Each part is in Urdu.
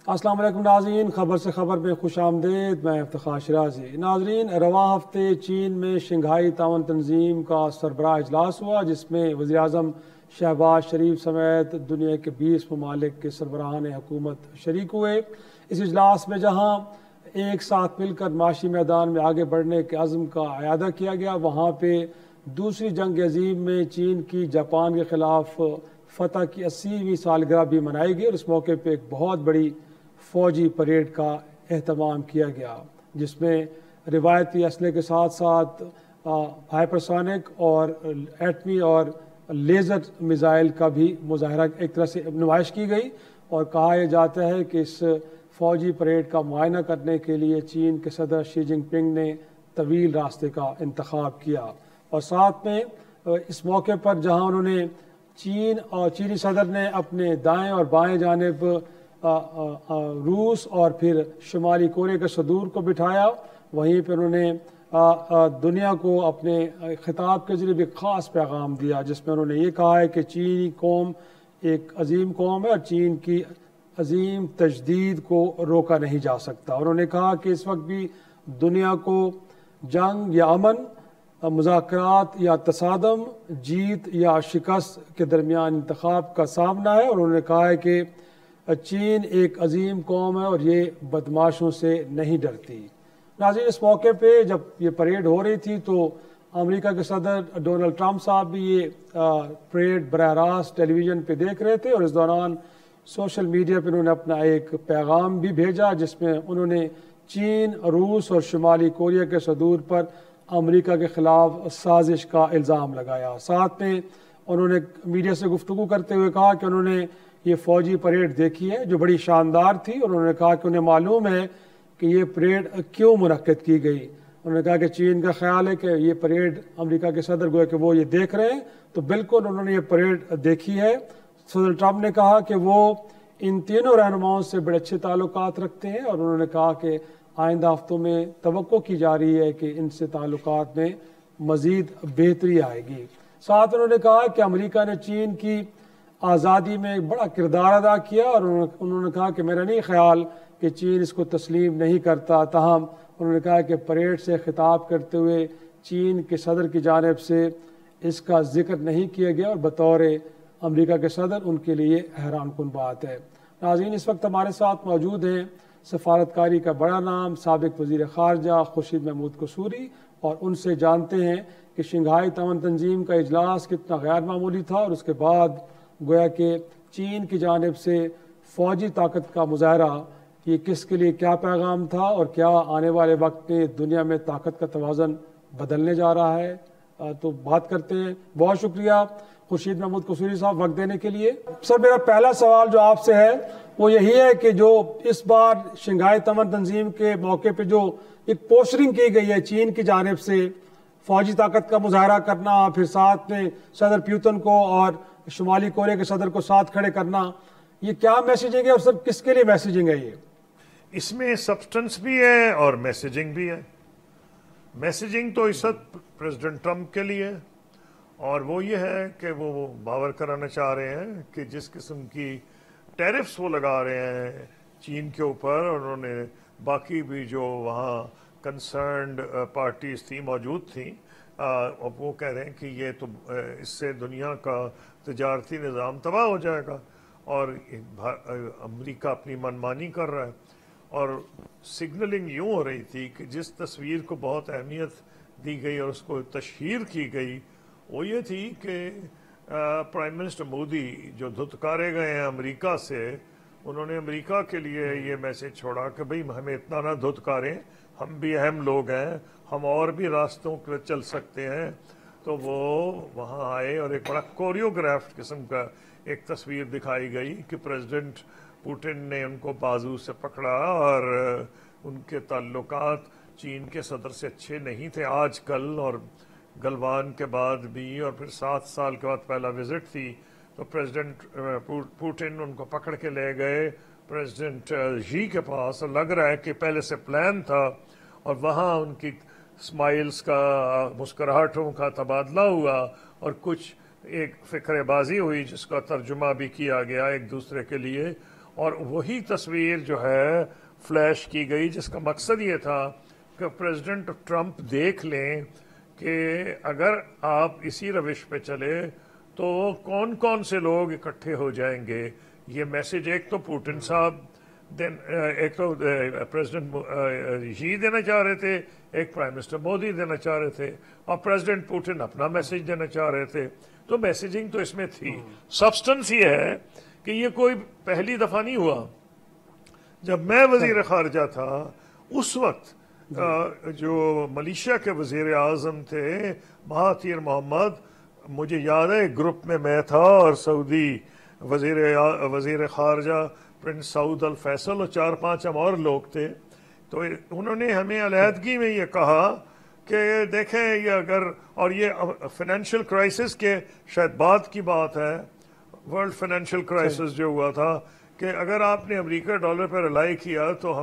السلام علیکم ناظرین، خبر سے خبر میں خوش آمدید۔ میں افتخار شرازی۔ ناظرین، رواں ہفتے چین میں شنگھائی تعاون تنظیم کا سربراہ اجلاس ہوا، جس میں وزیراعظم شہباز شریف سمیت دنیا کے 20 ممالک کے سربراہان حکومت شریک ہوئے۔ اس اجلاس میں جہاں ایک ساتھ مل کر معاشی میدان میں آگے بڑھنے کے عزم کا اعادہ کیا گیا، وہاں پہ دوسری جنگ عظیم میں چین کی جاپان کے خلاف فتح کی 80ویں سالگرہ بھی منائی گئی، اور اس موقع پہ ایک بہت بڑی فوجی پریڈ کا اہتمام کیا گیا، جس میں روایتی اسلحے کے ساتھ ساتھ ہائپرسونک اور ایٹمی اور لیزر میزائل کا بھی مظاہرہ ایک طرح سے نمائش کی گئی، اور کہا یہ جاتا ہے کہ اس فوجی پریڈ کا معائنہ کرنے کے لیے چین کے صدر شی جن پنگ نے طویل راستے کا انتخاب کیا۔ اور ساتھ میں اس موقع پر جہاں انہوں نے چینی صدر نے اپنے دائیں اور بائیں جانب روس اور پھر شمالی کوریا کے صدور کو بٹھایا، وہیں پہ انہوں نے دنیا کو اپنے خطاب کے ذریعے بھی خاص پیغام دیا، جس میں انہوں نے یہ کہا ہے کہ چینی قوم ایک عظیم قوم ہے اور چین کی عظیم تجدید کو روکا نہیں جا سکتا۔ انہوں نے کہا کہ اس وقت بھی دنیا کو جنگ یا امن، مذاکرات یا تصادم، جیت یا شکست کے درمیان انتخاب کا سامنا ہے، اور انہوں نے کہا ہے کہ چین ایک عظیم قوم ہے اور یہ بدماشوں سے نہیں ڈرتی۔ ناظرین، اس موقع پہ جب یہ پریڈ ہو رہی تھی تو امریکہ کے صدر ڈونلڈ ٹرمپ صاحب بھی یہ پریڈ براہ راست ٹیلی ویژن پہ دیکھ رہے تھے، اور اس دوران سوشل میڈیا پہ انہوں نے اپنا ایک پیغام بھی بھیجا، جس میں انہوں نے چین، روس اور شمالی کوریا کے صدور پر امریکہ کے خلاف سازش کا الزام لگایا۔ ساتھ میں انہوں نے میڈیا سے گفتگو کرتے ہوئے کہا کہ انہوں نے یہ فوجی پریڈ دیکھی ہے جو بڑی شاندار تھی، اور انہوں نے کہا کہ انہیں معلوم ہے کہ یہ پریڈ کیوں منعقد کی گئی۔ انہوں نے کہا کہ چین کا خیال ہے کہ یہ پریڈ امریکہ کے صدر گویا کہ وہ یہ دیکھ رہے ہیں، تو بالکل انہوں نے یہ پریڈ دیکھی ہے۔ صدر ٹرمپ نے کہا کہ وہ ان تینوں رہنماؤں سے بڑے اچھے تعلقات رکھتے ہیں، اور انہوں نے کہا کہ آئندہ ہفتوں میں توقع کی جا رہی ہے کہ ان سے تعلقات میں مزید بہتری آئے گی۔ ساتھ انہوں نے کہا کہ امریکہ نے چین کی آزادی میں ایک بڑا کردار ادا کیا، اور انہوں نے کہا کہ میرا نہیں خیال کہ چین اس کو تسلیم نہیں کرتا۔ تاہم انہوں نے کہا کہ پریڈ سے خطاب کرتے ہوئے چین کے صدر کی جانب سے اس کا ذکر نہیں کیا گیا، اور بطور امریکہ کے صدر ان کے لیے حیران کن بات ہے۔ ناظرین، اس وقت ہمارے ساتھ موجود ہیں سفارتکاری کا بڑا نام سابق وزیر خارجہ خورشید محمود قصوری، اور ان سے جانتے ہیں کہ شنگھائی تعاون تنظیم کا اجلاس کتنا غیر معمولی تھا، اور اس کے بعد گویا کہ چین کی جانب سے فوجی طاقت کا مظاہرہ یہ کس کے لیے کیا پیغام تھا، اور کیا آنے والے وقت میں دنیا میں طاقت کا توازن بدلنے جا رہا ہے۔ تو بات کرتے ہیں۔ بہت شکریہ خورشید محمود قصوری صاحب وقت دینے کے لیے۔ سر، میرا پہلا سوال جو آپ سے ہے وہ یہی ہے کہ جو اس بار شنگھائی تعاون تنظیم کے موقع پہ جو ایک پوسٹرنگ کی گئی ہے چین کی جانب سے فوجی طاقت کا مظاہرہ کرنا، پھر ساتھ میں صدر پیوتن کو اور شمالی کوریا کے صدر کو ساتھ کھڑے کرنا، یہ کیا میسیجنگ ہے اور سر کس کے لیے میسیجنگ ہے؟ یہ اس میں سبسٹنس بھی ہے اور میسیجنگ بھی ہے۔ میسیجنگ تو اس وقت پریزیڈنٹ ٹرمپ کے لیے، اور وہ یہ ہے کہ وہ باور کرانا چاہ رہے ہیں کہ جس قسم کی ٹیرفز وہ لگا رہے ہیں چین کے اوپر، اور انہوں نے باقی بھی جو وہاں کنسرنڈ پارٹیز تھیں موجود تھیں، وہ کہہ رہے ہیں کہ یہ تو اس سے دنیا کا تجارتی نظام تباہ ہو جائے گا، اور امریکہ اپنی منمانی کر رہا ہے۔ اور سگنلنگ یوں ہو رہی تھی کہ جس تصویر کو بہت اہمیت دی گئی اور اس کو تشہیر کی گئی وہ یہ تھی کہ پرائم منسٹر مودی جو دھتکارے گئے ہیں امریکہ سے، انہوں نے امریکہ کے لیے یہ میسج چھوڑا کہ بھئی ہمیں اتنا نہ دھتکاریں، ہم بھی اہم لوگ ہیں، ہم اور بھی راستوں پہ چل سکتے ہیں۔ تو وہ وہاں آئے اور ایک بڑا کوریوگرافٹ قسم کا ایک تصویر دکھائی گئی کہ پریزیڈنٹ پوٹن نے ان کو بازو سے پکڑا، اور ان کے تعلقات چین کے صدر سے اچھے نہیں تھے آج کل، اور گلوان کے بعد بھی، اور پھر 7 سال کے بعد پہلا وزٹ تھی تو پریزیڈنٹ پوٹن ان کو پکڑ کے لے گئے پریزیڈنٹ شی کے پاس، اور لگ رہا ہے کہ پہلے سے پلان تھا، اور وہاں ان کی سمائلز کا، مسکراہٹوں کا تبادلہ ہوا، اور کچھ ایک فکر بازی ہوئی جس کا ترجمہ بھی کیا گیا ایک دوسرے کے لیے، اور وہی تصویر جو ہے فلیش کی گئی جس کا مقصد یہ تھا کہ پریزیڈنٹ ٹرمپ دیکھ لیں کہ اگر آپ اسی روش پہ چلے تو کون کون سے لوگ اکٹھے ہو جائیں گے. یہ میسج ایک تو پوٹن صاحب ایک تو پریزیڈنٹ شی دینا چاہ رہے تھے, ایک پرائم منسٹر مودی دینا چاہ رہے تھے, اور پریزیڈنٹ پوٹن اپنا میسج دینا چاہ رہے تھے. تو میسیجنگ تو اس میں تھی. سبسٹنس یہ ہے کہ یہ کوئی پہلی دفعہ نہیں ہوا. جب میں وزیر خارجہ تھا اس وقت جو ملیشیا کے وزیر اعظم تھے مہاتیر محمد, مجھے یاد ہے گروپ میں میں تھا اور سعودی وزیر خارجہ پرنس سعود الفیصل اور 4-5 ہم اور لوگ تھے. تو انہوں نے ہمیں علیحدگی میں یہ کہا کہ دیکھیں یہ اگر, اور یہ فائنینشیل کرائسس کے شاید بعد کی بات ہے, ورلڈ فائنینشیل کرائسس جو ہوا تھا, کہ اگر آپ نے امریکہ ڈالر پر ریلائی کیا تو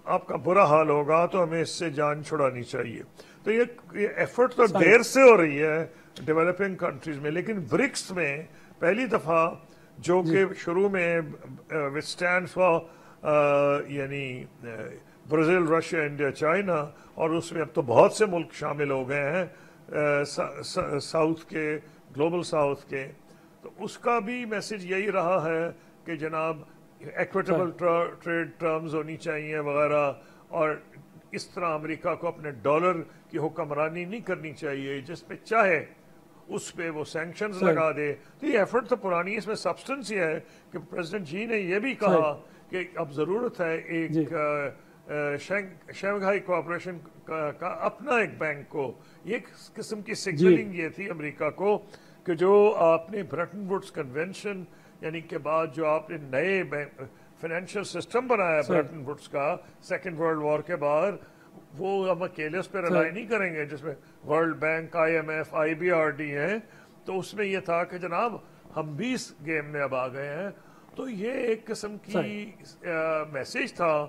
آپ کا برا حال ہوگا, تو ہمیں اس سے جان چھڑانی چاہیے. تو یہ ایفرٹ تو دیر سے ہو رہی ہے ڈیولپنگ کنٹریز میں, لیکن برکس میں پہلی دفعہ جو کہ شروع میں وچ اسٹینڈ فار یعنی برازیل, رشیا, انڈیا, چائنا, اور اس میں اب تو بہت سے ملک شامل ہو گئے ہیں ساؤتھ کے, گلوبل ساؤتھ کے. تو اس کا بھی میسج یہی رہا ہے کہ جناب ایکویٹیبل ٹریڈ ٹرمز ہونی چاہیے وغیرہ, اور اس طرح امریکہ کو اپنے ڈالر کی حکمرانی نہیں کرنی چاہیے, جس پہ چاہے اس پہ وہ سینکشنز لگا دے. تو یہ ایفرٹ تو پرانی, اس میں سبسٹنس یہ ہے کہ پریزیڈنٹ جی نے یہ بھی کہا کہ اب ضرورت ہے ایک شنگھائی کوآپریشن کا اپنا ایک بینک کو. یہ قسم کی سگنلنگ یہ تھی امریکہ کو کہ جو آپ نے برٹن ووڈس کنونشن یعنی کے بعد جو آپ نے نئے فائنینشیل سسٹم بنایا برٹن ووڈس کا سیکنڈ ورلڈ وار کے بعد, وہ ہم اکیلے اس پہ ریلائی نہیں کریں گے, جس میں ورلڈ بینک, IMF, IBRD ہیں. تو اس میں یہ تھا کہ جناب ہم بھی اس گیم میں اب آ گئے ہیں. تو یہ ایک قسم کی میسج تھا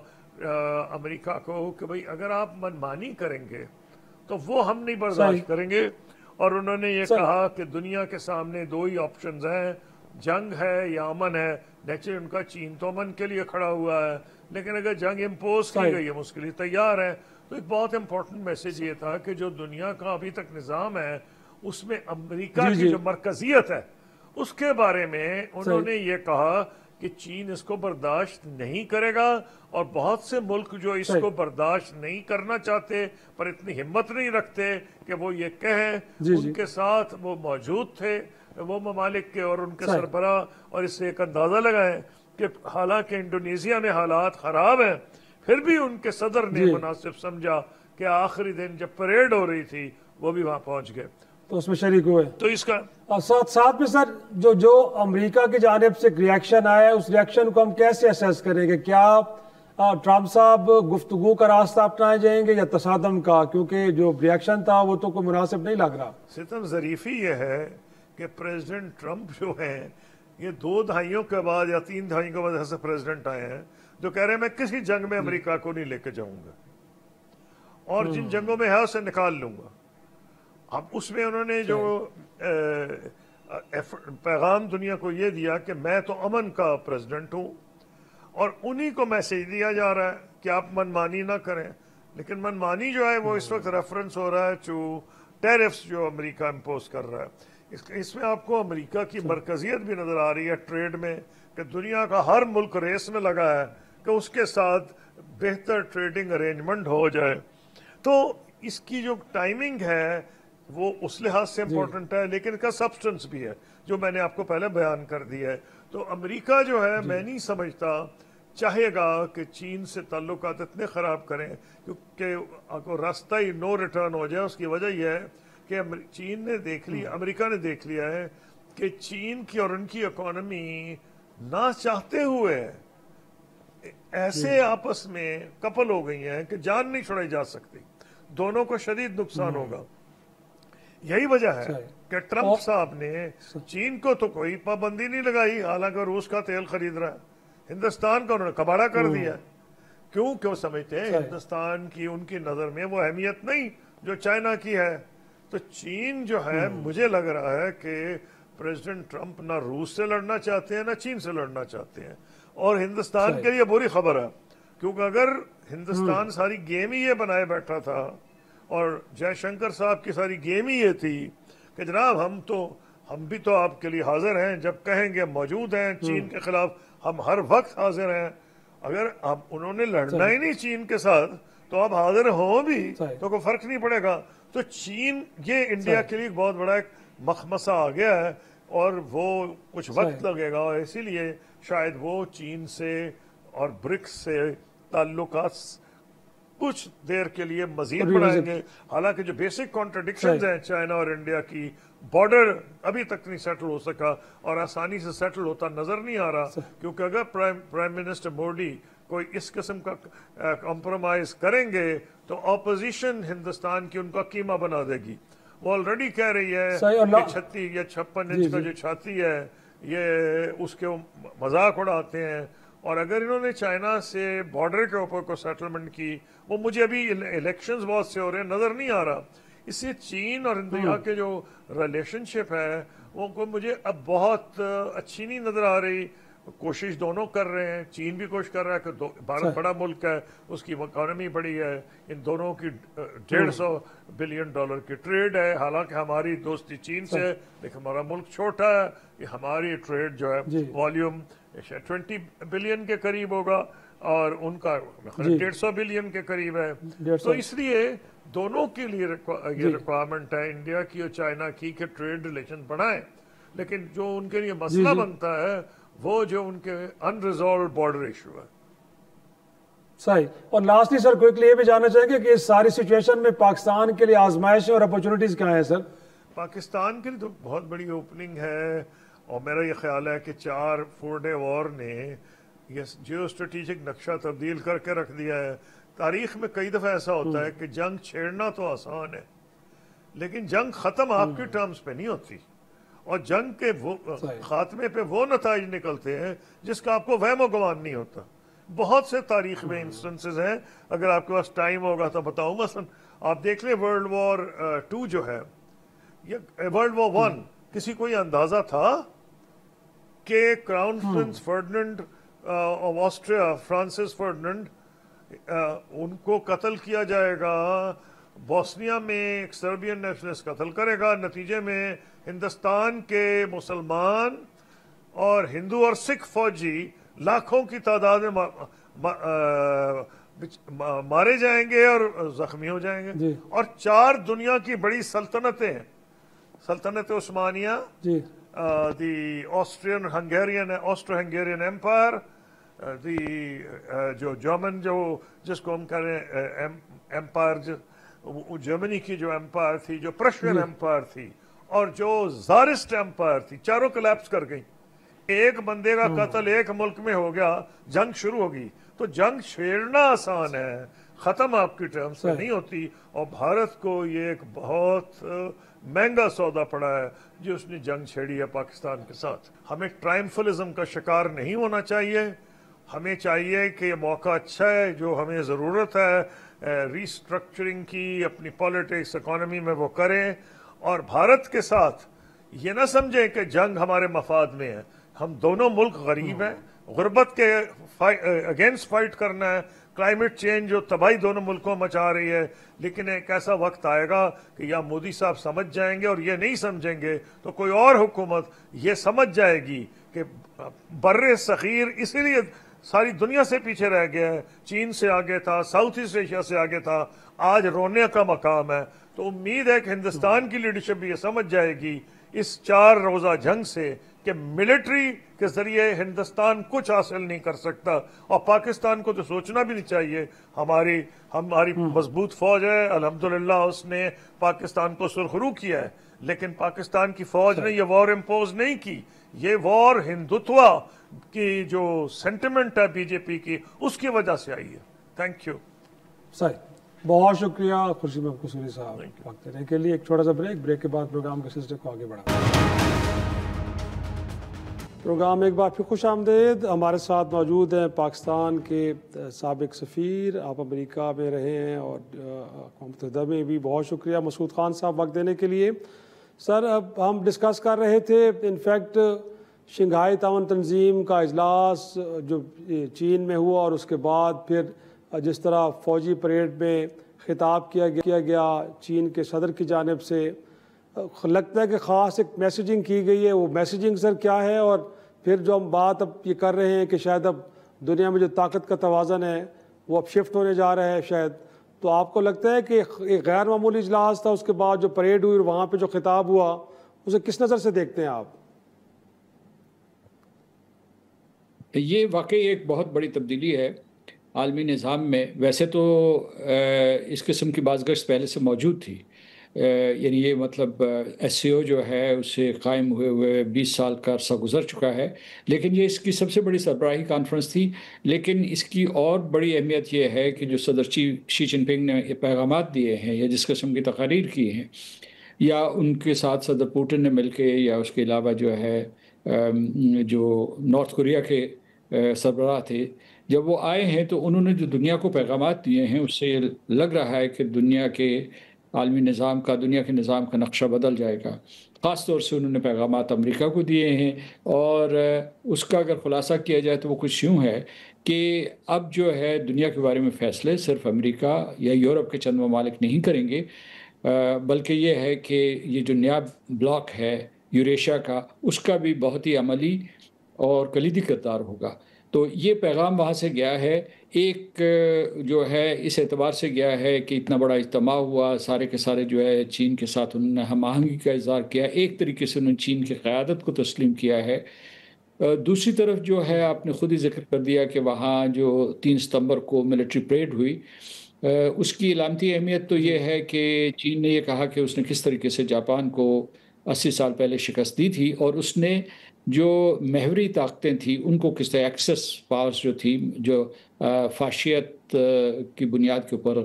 امریکہ کو کہ بھئی اگر آپ منمانی کریں گے تو وہ ہم نہیں برداشت کریں گے. اور انہوں نے یہ کہا کہ دنیا کے سامنے 2 ہی آپشنز ہیں, جنگ ہے یا امن ہے. نیچے ان کا چین تو امن کے لیے کھڑا ہوا ہے, لیکن اگر جنگ امپوز کی گئی ہے اس کے لیے تیار ہے. تو ایک بہت امپورٹنٹ میسج یہ تھا کہ جو دنیا کا ابھی تک نظام ہے اس میں امریکہ کی جو مرکزیت ہے اس کے بارے میں انہوں نے یہ کہا کہ چین اس کو برداشت نہیں کرے گا, اور بہت سے ملک جو اس کو برداشت نہیں کرنا چاہتے پر اتنی ہمت نہیں رکھتے کہ وہ یہ کہیں, ان کے ساتھ وہ موجود تھے وہ ممالک کے اور ان کے سربراہ, اور اس سے ایک اندازہ لگائیں کہ حالانکہ انڈونیزیا میں حالات خراب ہیں پھر بھی ان کے صدر نے مناسب سمجھا کہ آخری دن جب پریڈ ہو رہی تھی وہ بھی وہاں پہنچ گئے, تو اس میں شریک ہوئے. تو اس کا ساتھ میں سر جو امریکہ کی جانب سے ریاکشن آیا ہے, اس ریاکشن کو ہم کیسے اسیس کریں گے؟ کیا ٹرمپ صاحب گفتگو کا راستہ اپنائے جائیں گے یا تصادم کا؟ کیونکہ جو ریاکشن تھا وہ تو کوئی مناسب نہیں لگ رہا. ستم ظریفی یہ ہے کہ پریزیڈنٹ ٹرمپ جو ہیں یہ 2 دہائیوں کے بعد یا 3 دہائیوں کے بعد ایسے پریزیڈنٹ آئے ہیں جو کہہ رہے ہیں میں کسی جنگ میں امریکہ کو نہیں لے کے جاؤں گا, اور جن جنگوں میں ہے اسے نکال لوں گا. اب اس میں انہوں نے جو پیغام دنیا کو یہ دیا کہ میں تو امن کا پریزیڈنٹ ہوں, اور انہی کو میسج دیا جا رہا ہے کہ آپ منمانی نہ کریں. لیکن منمانی جو ہے وہ اس وقت ریفرنس ہو رہا ہے جو ٹیرفز جو امریکہ امپوز کر رہا ہے. اس میں آپ کو امریکہ کی مرکزیت بھی نظر آ رہی ہے ٹریڈ میں, کہ دنیا کا ہر ملک ریس میں لگا ہے کہ اس کے ساتھ بہتر ٹریڈنگ ارینجمنٹ ہو جائے. تو اس کی جو ٹائمنگ ہے وہ اس لحاظ سے امپورٹنٹ ہے, لیکن اس کا سبسٹنس بھی ہے جو میں نے آپ کو پہلے بیان کر دیا ہے. تو امریکہ جو ہے میں نہیں سمجھتا چاہے گا کہ چین سے تعلقات اتنے خراب کریں کیونکہ راستہ ہی نو ریٹرن ہو جائے. اس کی وجہ یہ ہے کہ چین نے دیکھ لیا, امریکہ نے دیکھ لیا ہے کہ چین کی اور ان کی اکانومی نہ چاہتے ہوئے ایسے آپس میں کپل ہو گئی ہیں کہ جان نہیں چھڑائی جا سکتی, دونوں کو شدید نقصان ہوگا. یہی وجہ ہے کہ ٹرمپ صاحب نے چین کو تو کوئی پابندی نہیں لگائی, حالانکہ روس کا تیل خرید رہا ہے. ہندوستان کا انہوں نے کباڑا کر دیا. کیوں سمجھتے ہیں ہندوستان کی ان کی نظر میں وہ اہمیت نہیں جو چائنا کی ہے. تو چین جو ہے مجھے لگ رہا ہے کہ پریزیڈنٹ ٹرمپ نہ روس سے لڑنا چاہتے ہیں نہ چین سے لڑنا چاہتے ہیں. اور ہندوستان کے لیے بری خبر ہے، کیونکہ اگر ہندوستان ساری گیم ہی یہ بنائے بیٹھا تھا اور جے شنکر صاحب کی ساری گیم ہی یہ تھی کہ جناب ہم بھی تو آپ کے لیے حاضر ہیں، جب کہیں گے موجود ہیں، چین کے خلاف ہم ہر وقت حاضر ہیں، اگر اب انہوں نے لڑنا ہی نہیں چین کے ساتھ تو اب حاضر ہوں بھی تو کوئی فرق نہیں پڑے گا. تو چین یہ انڈیا کے لیے بہت بڑا ایک مخمصہ آ گیا ہے اور وہ کچھ وقت لگے گا، اور اسی لیے شاید وہ چین سے اور برکس سے تعلقات کچھ دیر کے لیے مزید بڑھائیں گے. حالانکہ جو بیسک کانٹرڈکشنز ہیں چائنا اور انڈیا کی، بارڈر ابھی تک نہیں سیٹل ہو سکا اور آسانی سے سیٹل ہوتا نظر نہیں آ رہا، کیونکہ اگر پرائم منسٹر مودی کوئی اس قسم کا کمپرومائز کریں گے تو اپوزیشن ہندوستان کی ان کا قیمہ بنا دے گی. وہ آلریڈی کہہ رہی ہے کہ 36 یا 56 انچ کا جو چھاتی ہے یہ اس کے مذاق اڑاتے ہیں، اور اگر انہوں نے چائنا سے بارڈر کے اوپر کو سیٹلمنٹ کی، وہ مجھے ابھی الیکشنز بہت سے ہو رہے ہیں نظر نہیں آ رہا. اس سے چین اور انڈیا کے جو ریلیشن شپ ہے وہ مجھے اب بہت اچھی نہیں نظر آ رہی. کوشش دونوں کر رہے ہیں، چین بھی کوشش کر رہا ہے کہ بھارت بڑا ملک ہے، اس کی اکانومی بڑی ہے، ان دونوں کی $150 بلین کی ٹریڈ ہے. حالانکہ ہماری دوستی چین سے ہے لیکن ہمارا ملک چھوٹا ہے، یہ ہماری ٹریڈ جو ہے والیوم 20 بلین کے قریب ہوگا اور ان کا 150 بلین کے قریب ہے. تو اس لیے دونوں کے لیے یہ ریکوائرمنٹ ہے انڈیا کی اور چائنا کی کہ ٹریڈ ریلیشن بڑھائیں، لیکن جو ان کے لیے مسئلہ بنتا ہے وہ جو ان کے انریزالوڈ بارڈر ایشو ہے. صحیح. اور لاسٹلی سر کوئکلی یہ بھی جاننا چاہیں گے کہ اس ساری سچویشن میں پاکستان کے لیے آزمائشیں اور اپرچونٹیز کیا ہیں سر؟ پاکستان کے لیے تو بہت بڑی اوپننگ ہے، اور میرا یہ خیال ہے کہ 4 ڈے وار نے یہ جیو اسٹریٹجک نقشہ تبدیل کر کے رکھ دیا ہے. تاریخ میں کئی دفعہ ایسا ہوتا ہے کہ جنگ چھیڑنا تو آسان ہے لیکن جنگ ختم آپ کی ٹرمز پہ نہیں ہوتی، اور جنگ کے خاتمے پہ وہ نتائج نکلتے ہیں جس کا آپ کو وہم و گمان نہیں ہوتا. بہت سے تاریخ میں انسٹنسز ہیں، اگر آپ کے پاس ٹائم ہوگا تو بتاؤں. مثلا آپ دیکھ لیں ورلڈ وار 2 جو ہے یا ورلڈ وار 1، کسی کو یہ اندازہ تھا کہ crown prince Ferdinand of Austria, Francis Ferdinand, ان کو قتل کیا جائے گا؟ بوسنیا میں ایک سربین نیشنلسٹ قتل کرے گا، نتیجے میں ہندوستان کے مسلمان اور ہندو اور سکھ فوجی لاکھوں کی تعداد میں مارے جائیں گے اور زخمی ہو جائیں گے. اور 4 دنیا کی بڑی سلطنتیں ہیں، سلطنت عثمانیہ، دی آسٹرو ہنگیرین ایمپائر، جو جرمن جس کو ہم کہہ رہے ہیں ایمپائر، جرمنی کی جو ایمپائر تھی، جو پرشین ایمپائر تھی، اور جو زارسٹ ایمپائر تھی، چاروں کلیپس کر گئی. ایک بندے کا قتل ایک ملک میں ہو گیا، جنگ شروع ہوگی. تو جنگ چھیڑنا آسان ہے، ختم آپ کی ٹرمز پہ نہیں ہوتی. اور بھارت کو یہ ایک بہت مہنگا سودا پڑا ہے جو اس نے جنگ چھیڑی ہے پاکستان کے ساتھ. ہمیں ٹرائمفلزم کا شکار نہیں ہونا چاہیے. ہمیں چاہیے کہ یہ موقع اچھا ہے، جو ہمیں ضرورت ہے ریسٹرکچرنگ کی، اپنی پالیٹکس اکانومی میں وہ کریں، اور بھارت کے ساتھ یہ نہ سمجھیں کہ جنگ ہمارے مفاد میں ہے. ہم دونوں ملک غریب ہیں، غربت کے اگینسٹ فائٹ کرنا ہے. کلائمیٹ چینج جو تباہی دونوں ملکوں مچا رہی ہے، لیکن ایک ایسا وقت آئے گا کہ یا مودی صاحب سمجھ جائیں گے اور یہ نہیں سمجھیں گے تو کوئی اور حکومت یہ سمجھ جائے گی کہ بر صغیر اسی لیے ساری دنیا سے پیچھے رہ گیا ہے، چین سے آگے تھا، ساؤتھ ایسٹ ایشیا سے آگے تھا، آج رونے کا مقام ہے. تو امید ہے کہ ہندوستان کی لیڈرشپ بھی یہ سمجھ جائے گی اس 4 روزہ جنگ سے کہ ملٹری کے ذریعے ہندوستان کچھ حاصل نہیں کر سکتا. اور پاکستان کو تو سوچنا بھی نہیں چاہیے. ہماری مضبوط فوج ہے، الحمدللہ اس نے پاکستان کو سرخرو کیا ہے، لیکن پاکستان کی فوج نے یہ وار امپوز نہیں کی. یہ وار ہندوتوا کی جو سینٹیمنٹ ہے بی جے پی کی، اس کی وجہ سے آئی ہے. Thank you. صحیح، بہت شکریہ خورشید محمود قصوری صاحب وقت دینے کے لیے. ایک چھوٹا سا بریک کے بعد پروگرام کے سلسلے کو آگے بڑھا. پروگرام ایک بار پھر خوش آمدید. ہمارے ساتھ موجود ہیں پاکستان کے سابق سفیر، آپ امریکہ میں رہے ہیں اور اقوام متحدہ میں بھی. بہت شکریہ مسعود خان صاحب وقت دینے کے لیے. سر اب ہم ڈسکس کر رہے تھے انفیکٹ شنگھائی تعاون تنظیم کا اجلاس جو چین میں ہوا اور اس کے بعد پھر جس طرح فوجی پریڈ میں خطاب کیا گیا چین کے صدر کی جانب سے، لگتا ہے کہ خاص ایک میسیجنگ کی گئی ہے، وہ میسیجنگ سر کیا ہے؟ اور پھر جو ہم بات اب یہ کر رہے ہیں کہ شاید اب دنیا میں جو طاقت کا توازن ہے وہ اب شفٹ ہونے جا رہا ہے شاید، تو آپ کو لگتا ہے کہ ایک غیر معمولی اجلاس تھا، اس کے بعد جو پریڈ ہوئی اور وہاں پہ جو خطاب ہوا اسے کس نظر سے دیکھتے ہیں آپ؟ یہ واقعی ایک بہت بڑی تبدیلی ہے عالمی نظام میں. ویسے تو اس قسم کی بعض گشت پہلے سے موجود تھی، یعنی یہ مطلب ایس سی او جو ہے اسے قائم ہوئے 20 سال کا عرصہ گزر چکا ہے، لیکن یہ اس کی سب سے بڑی سربراہی کانفرنس تھی. لیکن اس کی اور بڑی اہمیت یہ ہے کہ جو صدر شی جن پنگ نے یہ پیغامات دیے ہیں یا جس قسم کی تقاریر کی ہیں، یا ان کے ساتھ صدر پوٹن نے مل کے، یا اس کے علاوہ جو ہے جو نارتھ کوریا کے سربراہ تھے، جب وہ آئے ہیں تو انہوں نے جو دنیا کو پیغامات دیے ہیں اس سے یہ لگ رہا ہے کہ دنیا کے عالمی نظام کا، دنیا کے نظام کا نقشہ بدل جائے گا. خاص طور سے انہوں نے پیغامات امریکہ کو دیے ہیں، اور اس کا اگر خلاصہ کیا جائے تو وہ کچھ یوں ہے کہ اب جو ہے دنیا کے بارے میں فیصلے صرف امریکہ یا یورپ کے چند ممالک نہیں کریں گے، بلکہ یہ ہے کہ یہ جو نیا بلاک ہے یوریشیا کا، اس کا بھی بہت ہی عملی اور کلیدی کردار ہوگا. تو یہ پیغام وہاں سے گیا ہے. ایک جو ہے اس اعتبار سے گیا ہے کہ اتنا بڑا اجتماع ہوا، سارے کے سارے جو ہے چین کے ساتھ انہوں نے ہم آہنگی کا اظہار کیا، ایک طریقے سے انہوں نے چین کی قیادت کو تسلیم کیا ہے. دوسری طرف جو ہے آپ نے خود ہی ذکر کر دیا کہ وہاں جو 3 ستمبر کو ملٹری پریڈ ہوئی، اس کی علامتی اہمیت تو یہ ہے کہ چین نے یہ کہا کہ اس نے کس طریقے سے جاپان کو 80 سال پہلے شکست دی تھی، اور اس نے جو محوری طاقتیں تھیں ان کو کس طرح ایکسس پاورز جو تھی، جو فاشیت کی بنیاد کے اوپر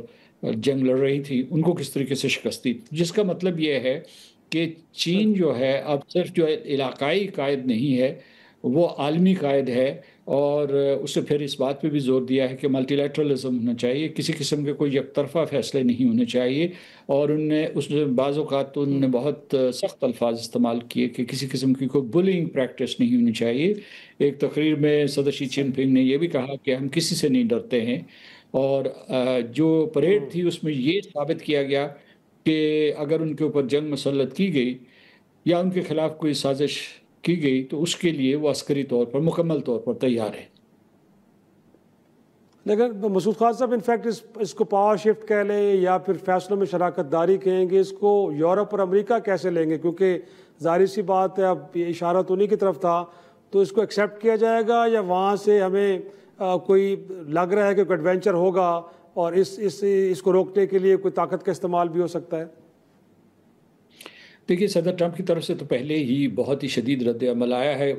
جنگ لڑ رہی تھی، ان کو کس طریقے سے شکست دی. جس کا مطلب یہ ہے کہ چین جو ہے اب صرف جو علاقائی قائد نہیں ہے، وہ عالمی قائد ہے. اور اس نے پھر اس بات پہ بھی زور دیا ہے کہ ملٹی لیٹرلزم ہونا چاہیے، کسی قسم کے کوئی یک طرفہ فیصلے نہیں ہونے چاہیے. اور اس نے بعض اوقات تو انہوں نے بہت سخت الفاظ استعمال کیے کہ کسی قسم کی کوئی بلنگ پریکٹس نہیں ہونی چاہیے. ایک تقریر میں صدر شی جن پنگ نے یہ بھی کہا کہ ہم کسی سے نہیں ڈرتے ہیں. اور جو پریڈ تھی اس میں یہ ثابت کیا گیا کہ اگر ان کے اوپر جنگ مسلط کی گئی یا ان کے خلاف کوئی سازش کی گئی تو اس کے لیے وہ عسکری طور پر مکمل طور پر تیار ہے. لیکن مسعود خان صاحب، انفیکٹ اس کو پاور شفٹ کہہ لیں یا پھر فیصلوں میں شراکت داری کہیں گے، اس کو یورپ اور امریکہ کیسے لیں گے؟ کیونکہ ظاہر سی بات ہے، اب یہ اشارہ تو انہی کی طرف تھا، تو اس کو ایکسیپٹ کیا جائے گا یا وہاں سے ہمیں کوئی لگ رہا ہے کہ کوئی ایڈوینچر ہوگا اور اس کو روکنے کے لیے کوئی طاقت کا استعمال بھی ہو سکتا ہے؟ دیکھیے، صدر ٹرمپ کی طرف سے تو پہلے ہی بہت ہی شدید رد عمل آیا ہے.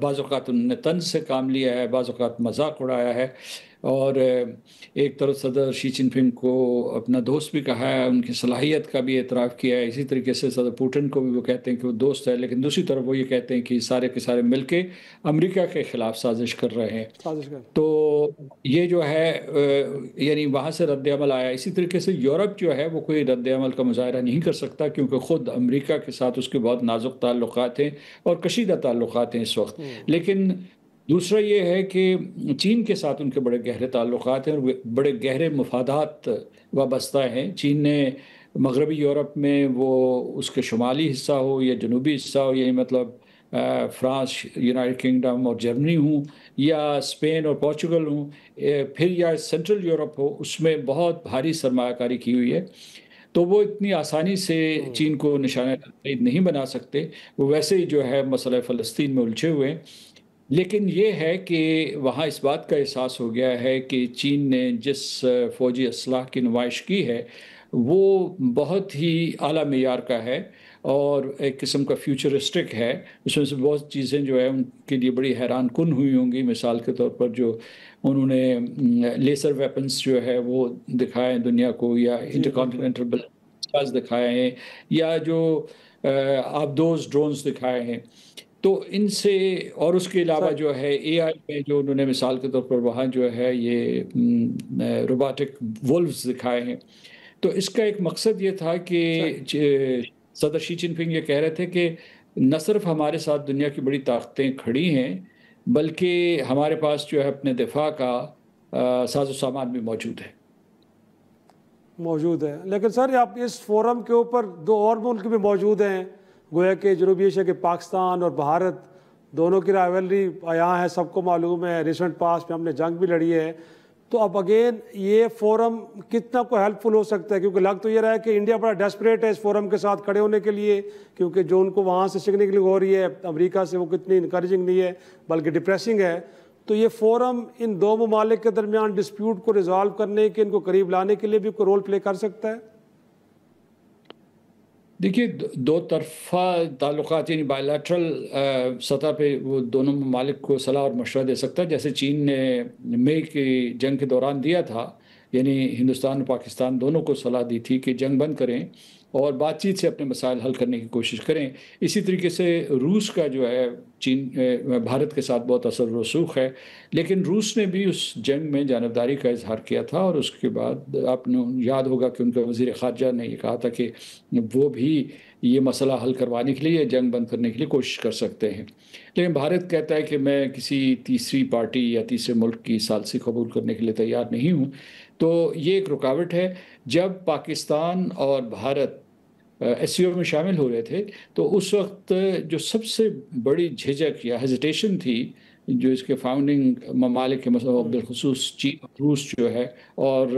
بعض اوقات انہوں نے طنز سے کام لیا ہے، بعض اوقات مذاق اڑایا ہے. اور ایک طرف صدر شی جن پنگ کو اپنا دوست بھی کہا ہے، ان کی صلاحیت کا بھی اعتراف کیا ہے. اسی طریقے سے صدر پوٹن کو بھی وہ کہتے ہیں کہ وہ دوست ہے، لیکن دوسری طرف وہ یہ کہتے ہیں کہ سارے کے سارے مل کے امریکہ کے خلاف سازش کر رہے ہیں. تو یہ جو ہے یعنی وہاں سے رد عمل آیا. اسی طریقے سے یورپ جو ہے وہ کوئی رد عمل کا مظاہرہ نہیں کر سکتا، کیونکہ خود امریکہ کے ساتھ اس کے بہت نازک تعلقات ہیں اور کشیدہ تعلقات ہیں اس وقت. لیکن دوسرا یہ ہے کہ چین کے ساتھ ان کے بڑے گہرے تعلقات ہیں اور بڑے گہرے مفادات وابستہ ہیں. چین نے مغربی یورپ میں، وہ اس کے شمالی حصہ ہو یا جنوبی حصہ ہو، یعنی مطلب فرانس، یونائٹڈ کنگڈم اور جرمنی ہوں، یا اسپین اور پورچوگل ہوں، پھر یا سینٹرل یورپ ہو، اس میں بہت بھاری سرمایہ کاری کی ہوئی ہے. تو وہ اتنی آسانی سے چین کو نشانہ تقلید نہیں بنا سکتے. وہ ویسے ہی جو ہے مسئلہ فلسطین میں الجھے ہوئے. لیکن یہ ہے کہ وہاں اس بات کا احساس ہو گیا ہے کہ چین نے جس فوجی اسلحہ کی نمائش کی ہے وہ بہت ہی اعلیٰ معیار کا ہے اور ایک قسم کا فیوچرسٹک ہے. اس میں سے بہت چیزیں جو ہے ان کے لیے بڑی حیران کن ہوئی ہوں گی. مثال کے طور پر جو انہوں نے لیزر ویپنز جو ہے وہ دکھائے ہیں دنیا کو، یا انٹرکانٹیننٹل بلاسٹرز دکھائے ہیں، یا جو آبدوز ڈرونز دکھائے ہیں. تو ان سے، اور اس کے علاوہ جو ہے اے آئی میں جو انہوں نے مثال کے طور پر وہاں جو ہے یہ روبوٹک وولفز دکھائے ہیں. تو اس کا ایک مقصد یہ تھا کہ صدر شی جن پنگ یہ کہہ رہے تھے کہ نہ صرف ہمارے ساتھ دنیا کی بڑی طاقتیں کھڑی ہیں بلکہ ہمارے پاس جو ہے اپنے دفاع کا ساز و سامان بھی موجود ہے۔ لیکن سر آپ اس فورم کے اوپر دو اور ملک بھی موجود ہیں، گویا کہ جنوبی ایشیا کے پاکستان اور بھارت دونوں کی رائیولری یہاں ہے، سب کو معلوم ہے، ریسنٹ پاس میں ہم نے جنگ بھی لڑی ہے۔ تو اب اگین یہ فورم کتنا کو ہیلپ فل ہو سکتا ہے؟ کیونکہ لگ تو یہ رہا ہے کہ انڈیا بڑا ڈیسپریٹ ہے اس فورم کے ساتھ کھڑے ہونے کے لیے، کیونکہ جو ان کو وہاں سے سگنیفکنگ ہو رہی ہے امریکہ سے وہ کتنی انکریجنگ نہیں ہے بلکہ ڈپریسنگ ہے۔ تو یہ فورم ان دو ممالک کے درمیان ڈسپیوٹ کو ریزالو کرنے کے، ان کو قریب لانے کے لیے بھی کوئی رول پلے کر سکتا ہے؟ دیکھیے، دو طرفہ تعلقات یعنی بائی لیٹرل سطح پہ وہ دونوں ممالک کو صلاح اور مشورہ دے سکتا ہے، جیسے چین نے مئی کی جنگ کے دوران دیا تھا، یعنی ہندوستان اور پاکستان دونوں کو صلاح دی تھی کہ جنگ بند کریں اور بات چیت سے اپنے مسائل حل کرنے کی کوشش کریں۔ اسی طریقے سے روس کا جو ہے بھارت کے ساتھ بہت اثر و رسوخ ہے، لیکن روس نے بھی اس جنگ میں جانبداری کا اظہار کیا تھا، اور اس کے بعد آپ نے یاد ہوگا کہ ان کا وزیر خارجہ نے یہ کہا تھا کہ وہ بھی یہ مسئلہ حل کروانے کے لیے، جنگ بند کرنے کے لیے کوشش کر سکتے ہیں۔ لیکن بھارت کہتا ہے کہ میں کسی تیسری پارٹی یا تیسرے ملک کی ثالثی قبول کرنے کے لیے تیار نہیں ہوں۔ تو یہ ایک رکاوٹ ہے۔ جب پاکستان اور بھارت ایس سی او میں شامل ہو رہے تھے تو اس وقت جو سب سے بڑی جھجک یا ہیزیٹیشن تھی جو اس کے فاؤنڈنگ ممالک کے بالخصوص چین اور روس جو ہے اور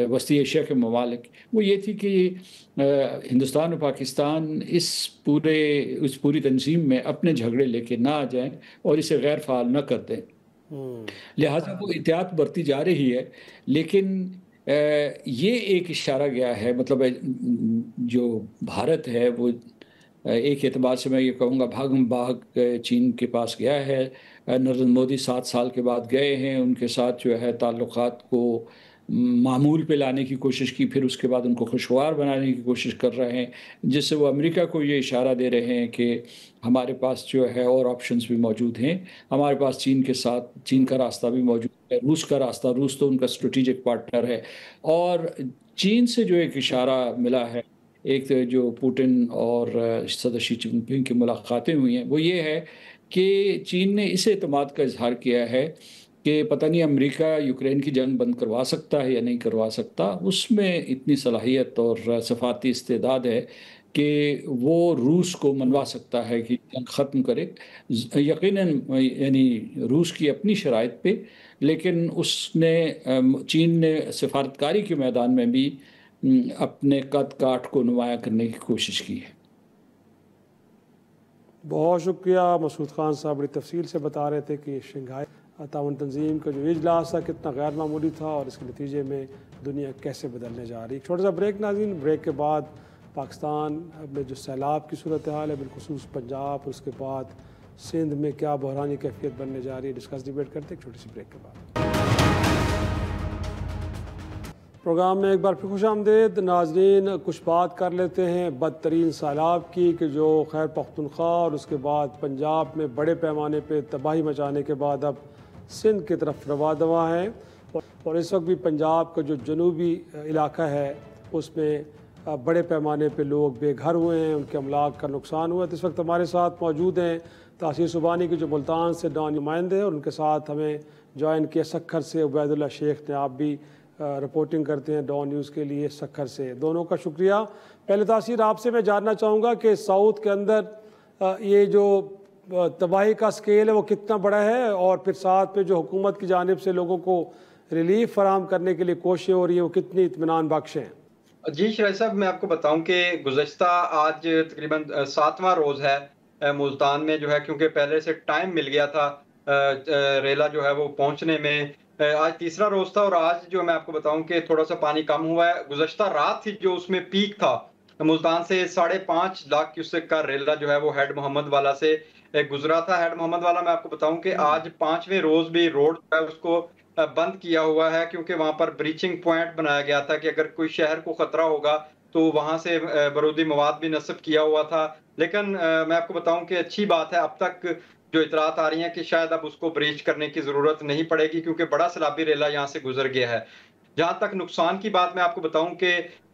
وسطی ایشیا کے ممالک، وہ یہ تھی کہ ہندوستان اور پاکستان اس پوری تنظیم میں اپنے جھگڑے لے کے نہ آ جائیں اور اسے غیر فعال نہ کر دیں۔ لہٰذا وہ احتیاط برتی جا رہی ہے، لیکن یہ ایک اشارہ گیا ہے، مطلب جو بھارت ہے وہ ایک اعتبار سے میں یہ کہوں گا بھاگم بھاگ چین کے پاس گیا ہے۔ نریندر مودی 7 سال کے بعد گئے ہیں، ان کے ساتھ جو ہے تعلقات کو معمول پہ لانے کی کوشش کی، پھر اس کے بعد ان کو خوشگوار بنانے کی کوشش کر رہے ہیں، جس سے وہ امریکہ کو یہ اشارہ دے رہے ہیں کہ ہمارے پاس جو ہے اور آپشنز بھی موجود ہیں، ہمارے پاس چین کے ساتھ چین کا راستہ بھی موجود ہے، روس کا راستہ، روس تو ان کا اسٹریٹجک پارٹنر ہے۔ اور چین سے جو ایک اشارہ ملا ہے، ایک جو پوٹن اور صدر شی جن پنگ کی ملاقاتیں ہوئی ہیں، وہ یہ ہے کہ چین نے اس اعتماد کا اظہار کیا ہے کہ پتہ نہیں امریکہ یوکرین کی جنگ بند کروا سکتا ہے یا نہیں کروا سکتا، اس میں اتنی صلاحیت اور سفارتی استعداد ہے کہ وہ روس کو منوا سکتا ہے کہ جنگ ختم کرے، یقیناً یعنی روس کی اپنی شرائط پہ، لیکن چین نے سفارتکاری کے میدان میں بھی اپنے قد کاٹ کو نمایاں کرنے کی کوشش کی ہے۔ بہت شکریہ مسعود خان صاحب، بڑی تفصیل سے بتا رہے تھے کہ شنگھائی تعاون تنظیم کا جو اجلاس تھا کتنا غیر معمولی تھا اور اس کے نتیجے میں دنیا کیسے بدلنے جا رہی ہے۔ چھوٹا سا بریک ناظرین، بریک کے بعد پاکستان میں جو سیلاب کی صورتحال ہے بالخصوص پنجاب، اور اس کے بعد سندھ میں کیا بحرانی کیفیت بننے جا رہی ہے، ڈسکس ڈیبیٹ کرتے ہیں چھوٹی سی بریک کے بعد۔ پروگرام میں ایک بار پھر خوش آمدید ناظرین، کچھ بات کر لیتے ہیں بدترین سیلاب کی کہ جو خیر پختونخوا اور اس کے بعد پنجاب میں بڑے پیمانے پہ تباہی مچانے کے بعد اب سندھ کی طرف رواں دواں ہے، اور اس وقت بھی پنجاب کا جو جنوبی علاقہ ہے اس میں بڑے پیمانے پہ لوگ بے گھر ہوئے ہیں، ان کے املاک کا نقصان ہوا ہے۔ تو اس وقت ہمارے ساتھ موجود ہیں تاثیر سبحانی کے جو ملتان سے ڈان نمائندے ہیں، اور ان کے ساتھ ہمیں جوائن کیا سکھر سے عبید اللہ شیخ نے، آپ بھی رپورٹنگ کرتے ہیں ڈان نیوز کے لیے سکھر سے، دونوں کا شکریہ۔ پہلے تاثیر آپ سے میں جاننا چاہوں گا کہ ساؤتھ کے اندر یہ جو تباہی کا سکیل ہے وہ کتنا بڑا ہے، اور پھر ساتھ میں جو حکومت کی جانب سے لوگوں کو ریلیف فراہم کرنے کے لیے کوششیں ہو رہی ہیں وہ کتنی اطمینان بخش ہیں؟ جی شرائع صاحب، میں آپ کو بتاؤں کہ گزشتہ آج تقریباً 7واں روز ہے ملتان میں جو ہے، کیونکہ پہلے سے ٹائم مل گیا تھا ریلا جو ہے وہ پہنچنے میں، آج تیسرا روز تھا، اور آج جو میں آپ کو بتاؤں کہ تھوڑا سا پانی کم ہوا ہے۔ گزشتہ رات تھی جو اس میں پیک تھا، ملتان سے 5.5 لاکھ کیوسک کا ریلا جو ہے وہ ہیڈ محمد والا سے گزرا تھا۔ ہیڈ محمد والا میں آپ کو بتاؤں کہ آج 5ویں روز بھی روڈ جو ہے اس کو بند کیا ہوا ہے، کیونکہ وہاں پر بریچنگ پوائنٹ بنایا گیا تھا کہ اگر کوئی شہر کو خطرہ ہوگا تو وہاں سے بارودی مواد بھی نصب کیا ہوا تھا۔ لیکن میں آپ کو بتاؤں کہ اچھی بات ہے، اب تک جو اطلاعات آ رہی ہیں کہ شاید اب اس کو بریچ کرنے کی ضرورت نہیں پڑے گی، کیونکہ بڑا سیلابی ریلا یہاں سے گزر گیا ہے۔ جہاں تک نقصان کی بات میں آپ کو بتاؤں کہ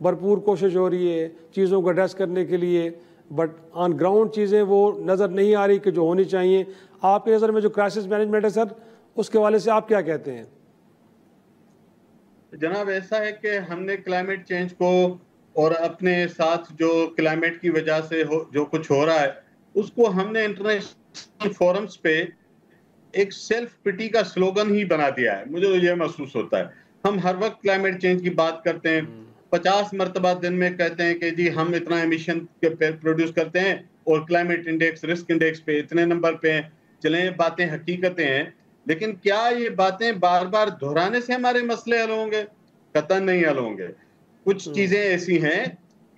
بھرپور کوشش ہو رہی ہے چیزوں کو ایڈریس کرنے کے لیے, بٹ آن گراؤنڈ چیزیں وہ نظر نہیں آ رہی کہ جو ہونی چاہیے. آپ کی نظر میں جو کرائسس مینجمنٹ ہے سر, اس کے حوالے سے آپ کیا کہتے ہیں؟ جناب ایسا ہے کہ ہم نے کلائمیٹ چینج کو اور اپنے ساتھ جو کلائمیٹ کی وجہ سے جو کچھ ہو رہا ہے اس کو ہم نے انٹرنیشنل فورمز پہ ایک سیلف پٹی کا سلوگن ہی بنا دیا ہے. مجھے تو یہ محسوس ہوتا ہے ہم ہر وقت کلائمیٹ چینج کی بات کرتے ہیں, 50 مرتبہ دن میں کہتے ہیں کہ جی ہم اتنا ایمیشن پروڈیوس کرتے ہیں اور کلائمیٹ انڈیکس رسک انڈیکس پہ اتنے نمبر پہ ہیں. چلیں باتیں حقیقتیں ہیں, لیکن کیا یہ باتیں بار بار دہرانے سے ہمارے مسئلے حل ہوں گے؟ قطعاً نہیں حل ہوں گے. کچھ چیزیں ایسی ہیں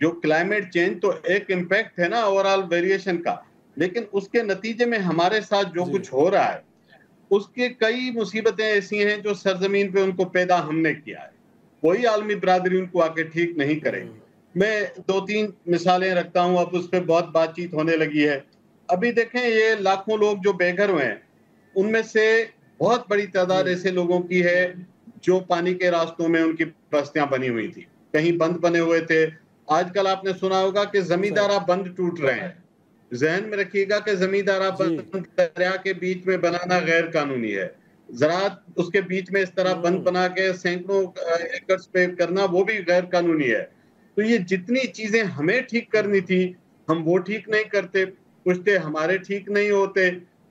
جو کلائمیٹ چینج تو ایک امپیکٹ ہے نا اوور آل ویریشن کا, لیکن اس کے نتیجے میں ہمارے ساتھ جو کچھ ہو رہا ہے اس کے کئی مصیبتیں ایسی ہیں جو سرزمین پہ ان کو پیدا ہم نے کیا ہے. کوئی عالمی برادری ان کو آ کے ٹھیک نہیں کرے گی. میں 2-3 مثالیں رکھتا ہوں, اب اس پہ بہت بات چیت ہونے لگی ہے. ابھی دیکھیں یہ لاکھوں لوگ جو بے گھر ہوئے ہیں ان میں سے بہت بڑی تعداد ایسے لوگوں کی ہے جو پانی کے راستوں میں ان کی بستیاں بنی ہوئی تھی, کہیں بند بنے ہوئے تھے. آج کل آپ نے سنا ہوگا کہ زمیندارہ بند ٹوٹ رہے ہیں. ذہن میں رکھیے گا کہ زمیندارہ بند دریا کے بیچ میں بنانا غیر قانونی ہے. زراعت اس کے بیچ میں اس طرح بند بنا کے سینکڑوں ایکڑز پہ کرنا وہ بھی غیر قانونی ہے. تو یہ جتنی چیزیں ہمیں ٹھیک کرنی تھی ہم وہ ٹھیک نہیں کرتے, پوچھتے ہمارے ٹھیک نہیں ہوتے.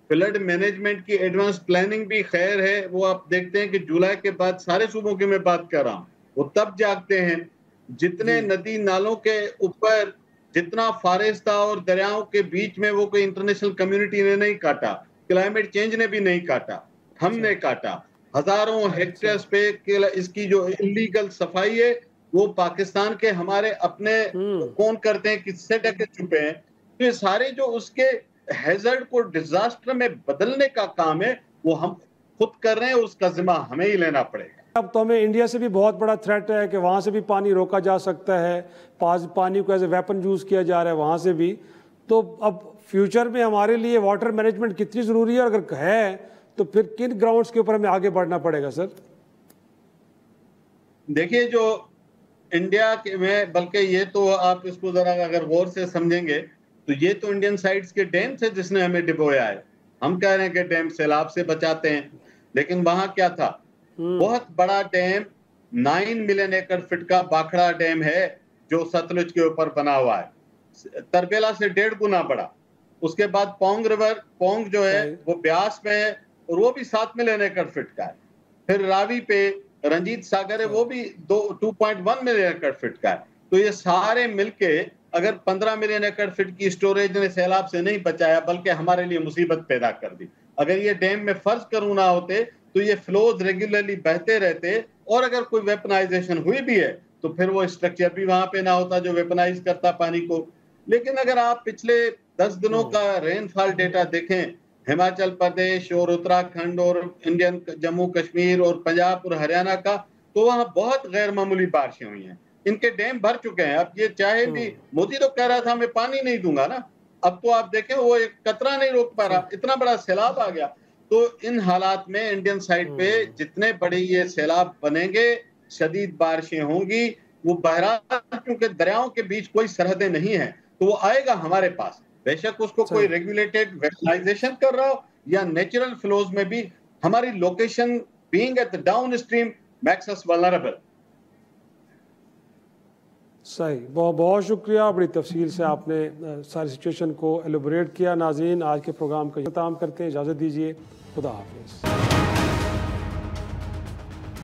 فلڈ مینجمنٹ کی ایڈوانس پلاننگ بھی خیر ہے, وہ آپ دیکھتے ہیں کہ جولائی کے بعد سارے صوبوں کی میں بات کر رہا ہوں وہ تب جاگتے ہیں جتنے ندی نالوں کے اوپر جتنا فارسٹ تھا اور دریاؤں کے بیچ میں وہ کوئی انٹرنیشنل کمیونٹی نے نہیں کاٹا, کلائمیٹ چینج نے بھی نہیں کاٹا, ہم نے کاٹا. ہزاروں ہیکٹرز پہ اس کی جو انلیگل صفائی ہے وہ پاکستان کے ہمارے اپنے کون کرتے ہیں, کس سے ڈکے چھپے ہیں. تو یہ سارے جو اس کے ہیزرڈ کو ڈیزاسٹر میں بدلنے کا کام ہے وہ ہم خود کر رہے ہیں, اس کا ذمہ ہمیں ہی لینا پڑے گا. اب تو ہمیں انڈیا سے بھی بہت بڑا تھریٹ ہے کہ وہاں سے بھی پانی روکا جا سکتا ہے, پانی کو ایز اے ویپن یوز کیا جا رہا ہے وہاں سے بھی. تو اب فیوچر میں ہمارے لیے واٹر مینجمنٹ کتنی ضروری ہے, اور اگر ہے تو پھر کن گراؤنڈز کے اوپر ہمیں آگے بڑھنا پڑے گا سر؟ دیکھیے جو انڈیا میں, بلکہ یہ تو آپ اس کو ذرا اگر غور سے سمجھیں گے تو یہ تو انڈین سائیڈز کے ڈیم سے جس نے ہمیں ڈبویا ہے. ہم کہہ رہے ہیں کہ ڈیم سیلاب سے بچاتے ہیں, لیکن وہاں کیا تھا, بہت بڑا ڈیم 9 ملین ایکڑ فٹ کا باکھڑا ڈیم ہے جو ستلج کے اوپر بنا ہوا ہے, تربیلا سے 1.5 گنا بڑا. اس کے بعد پونگ ریور, پونگ جو ہے وہ بیاس میں ہے اور وہ بھی 7 ملین ایکڑ فٹ کا ہے. پھر راوی پہ رنجیت ساگر ہے وہ بھی 2.1 ملین ایکڑ فٹ کا ہے. تو یہ سارے مل کے اگر 15 ملین ایکڑ فٹ کی سٹوریج نے سیلاب سے نہیں بچایا بلکہ ہمارے لیے مصیبت پیدا کر دی. اگر یہ ڈیم میں فرض کروں نہ ہوتے تو یہ فلوز ریگولرلی بہتے رہتے, اور اگر کوئی ویپنائزیشن ہوئی بھی ہے تو پھر وہ اسٹرکچر بھی وہاں پہ نہ ہوتا جو ویپنائز کرتا پانی کو. لیکن اگر آپ پچھلے 10 دنوں کا رین فال ڈیٹا دیکھیں, ہماچل پردیش اور اتراکھنڈ اور انڈین جموں کشمیر اور پنجاب اور ہریانہ کا, تو وہاں بہت غیر معمولی بارشیں ہوئی ہیں. ان کے ڈیم بھر چکے ہیں. اب یہ چاہے بھی, مودی تو کہہ رہا تھا میں پانی نہیں دوں گا نا, اب تو آپ دیکھیں وہ ایک قطرہ نہیں روک پا رہا, اتنا بڑا سیلاب آ گیا. تو ان حالات میں انڈین سائیڈ پہ جتنے بڑے یہ سیلاب بنیں گے, شدید بارشیں ہوں گی, وہ بہرحال کیونکہ دریاؤں کے بیچ کوئی سرحدیں نہیں ہیں تو وہ آئے گا ہمارے پاس. بے شک اس کو کوئی ریگولیٹڈ ویپنائزیشن کر رہا ہو یا نیچرل فلوز میں بھی, ہماری location being at downstream makes us vulnerable. صحیح, بہت شکریہ, بڑی تفصیل سے آپ نے ساری سچویشن کو ایلیبوریٹ کیا. ناظرین, آج کے پروگرام کا اختتام کرتے ہیں, اجازت دیجیے, خدا حافظ.